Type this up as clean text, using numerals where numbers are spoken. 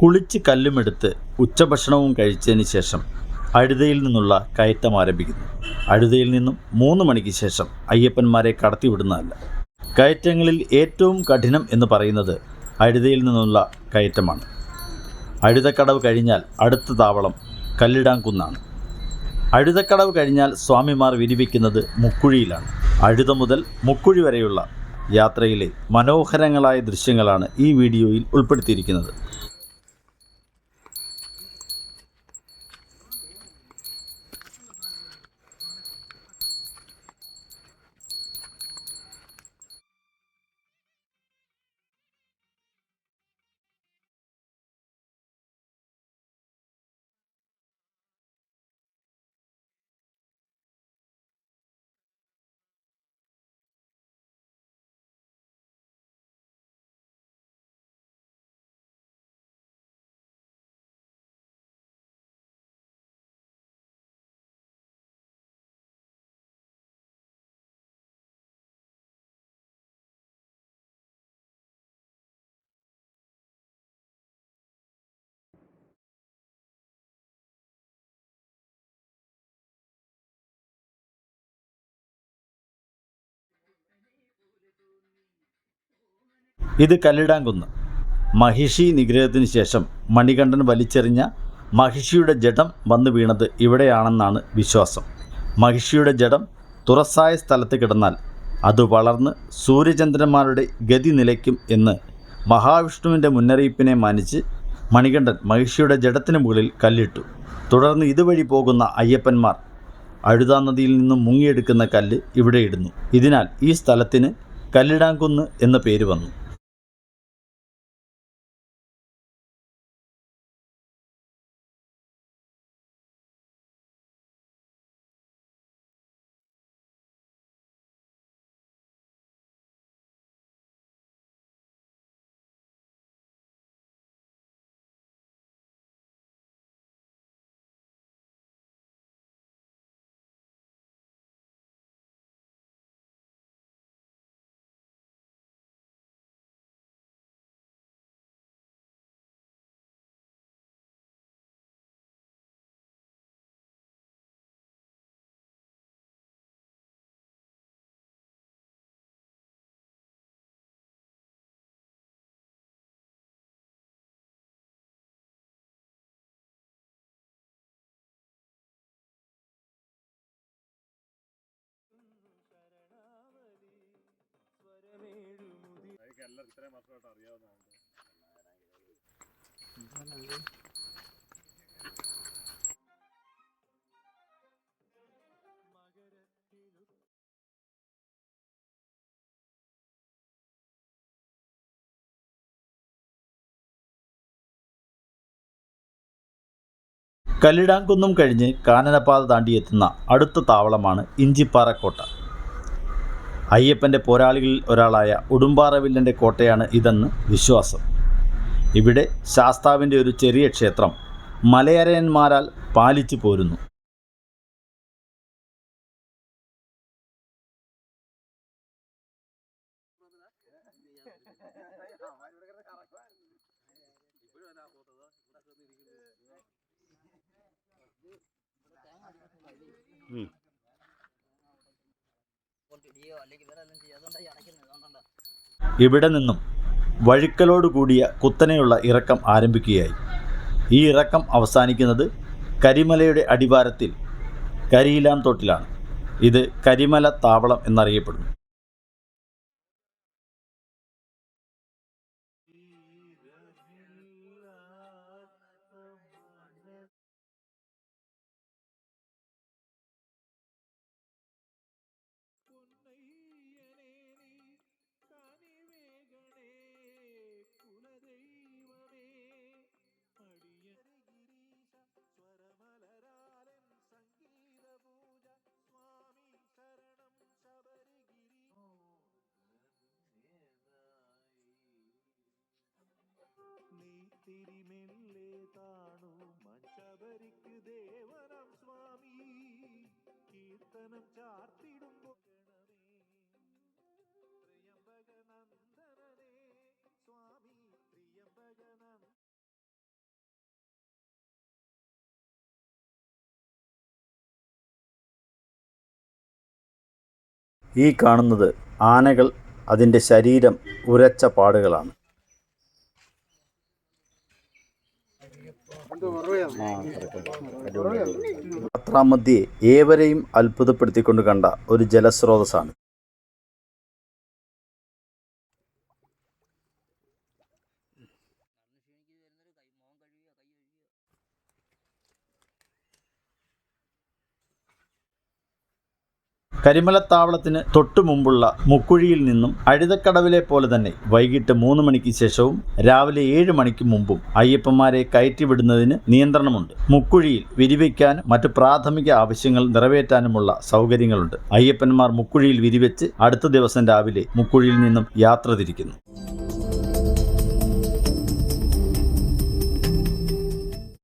കുളിച്ച് കല്ലുമെടുത്ത് ഉച്ചഭക്ഷണവും കഴിച്ചതിന് ശേഷം അഴുതയിൽ നിന്നുള്ള കയറ്റം ആരംഭിക്കുന്നു. അഴുതയിൽ നിന്നും 3 മണിക്ക് ശേഷം അയ്യപ്പന്മാരെ കടത്തിവിടുന്നതല്ല. കയറ്റങ്ങളിൽ ഏറ്റവും കഠിനം എന്ന് പറയുന്നത് അഴുതയിൽ നിന്നുള്ള കയറ്റമാണ്. അഴുതക്കടവ് കഴിഞ്ഞാൽ അടുത്ത താവളം കല്ലിടാംകുന്നാണ്. അഴുതക്കടവ് കഴിഞ്ഞാൽ സ്വാമിമാർ വിരിവിക്കുന്നത് മുക്കുഴിയിലാണ്. അഴുത മുതൽ മുക്കുഴി വരെയുള്ള യാത്രയിലെ മനോഹരങ്ങളായ ദൃശ്യങ്ങളാണ് ഈ വീഡിയോയിൽ ഉൾപ്പെടുത്തിയിരിക്കുന്നത്. ഇത് കല്ലിടാംകുന്ന്. മഹിഷി നിഗ്രഹത്തിന് ശേഷം മണികണ്ഠൻ വലിച്ചെറിഞ്ഞ മഹിഷിയുടെ ജഡം വന്നു വീണത് ഇവിടെയാണെന്നാണ് വിശ്വാസം. മഹിഷിയുടെ ജഡം തുറസായ സ്ഥലത്ത് കിടന്നാൽ അത് വളർന്ന് സൂര്യചന്ദ്രന്മാരുടെ ഗതി നിലയ്ക്കും എന്ന് മഹാവിഷ്ണുവിൻ്റെ മുന്നറിയിപ്പിനെ മാനിച്ച് മണികണ്ഠൻ മഹിഷിയുടെ ജഡത്തിന് മുകളിൽ കല്ലിട്ടു. തുടർന്ന് ഇതുവഴി പോകുന്ന അയ്യപ്പന്മാർ അഴുതാ നദിയിൽ നിന്നും മുങ്ങിയെടുക്കുന്ന കല്ല് ഇവിടെ ഇടുന്നു. ഇതിനാൽ ഈ സ്ഥലത്തിന് കല്ലിടാംകുന്ന് എന്ന പേര് വന്നു. എല്ലാവർക്കും ഇത്രയും വർഷമായിട്ട് അറിയാവുന്നതാണ്. കല്ലിടാംകുന്നും കഴിഞ്ഞ് കാനനപ്പാത താണ്ടിയെത്തുന്ന അടുത്ത താവളമാണ് ഇഞ്ചിപ്പാറ കോട്ട. അയ്യപ്പൻ്റെ പോരാളികളിൽ ഒരാളായ ഉടുമ്പാറവില്ലൻ്റെ കോട്ടയാണ് ഇതെന്ന് വിശ്വാസം. ഇവിടെ ശാസ്താവിൻ്റെ ഒരു ചെറിയ ക്ഷേത്രം മലയരയന്മാരാൽ പാലിച്ചു പോരുന്നു. ഇവിടെ നിന്നും വഴുക്കലോട് കൂടിയ കുത്തനെയുള്ള ഇറക്കം ആരംഭിക്കുകയായി. ഈ ഇറക്കം അവസാനിക്കുന്നത് കരിമലയുടെ അടിവാരത്തിൽ കരിയിലാം തോട്ടിലാണ്. ഇത് കരിമല താവളം എന്നറിയപ്പെടുന്നു. തിരിമെല്ലെ താണു മഞ്ചബരിക്ക് ദേവനം സ്വാമി കീർത്തനം ചാർത്തിടുമ്പോ ത്രയംബക നന്ദനേ സ്വാമി ത്രയംബക ഈ കാണുന്നത് ആനകൾ അതിൻ്റെ ശരീരം ഉരച്ച പാടുകളാണ്. യാത്രാമധ്യേ ഏവരെയും അത്ഭുതപ്പെടുത്തിക്കൊണ്ട് കണ്ട ഒരു ജലസ്രോതസ്സാണ്. കരിമലത്താവളത്തിന് തൊട്ടു മുമ്പുള്ള മുക്കുഴിയിൽ നിന്നും അഴുതക്കടവിലെ പോലെ തന്നെ വൈകിട്ട് 3 മണിക്ക് ശേഷവും രാവിലെ 7 മണിക്ക് മുമ്പും അയ്യപ്പന്മാരെ കയറ്റിവിടുന്നതിന് നിയന്ത്രണമുണ്ട്. മുക്കുഴിയിൽ വിരിവയ്ക്കാനും മറ്റ് പ്രാഥമിക ആവശ്യങ്ങൾ നിറവേറ്റാനുമുള്ള സൗകര്യങ്ങളുണ്ട്. അയ്യപ്പന്മാർ മുക്കുഴിയിൽ വിരിവെച്ച് അടുത്ത ദിവസം രാവിലെ മുക്കുഴിയിൽ നിന്നും യാത്ര തിരിക്കുന്നു.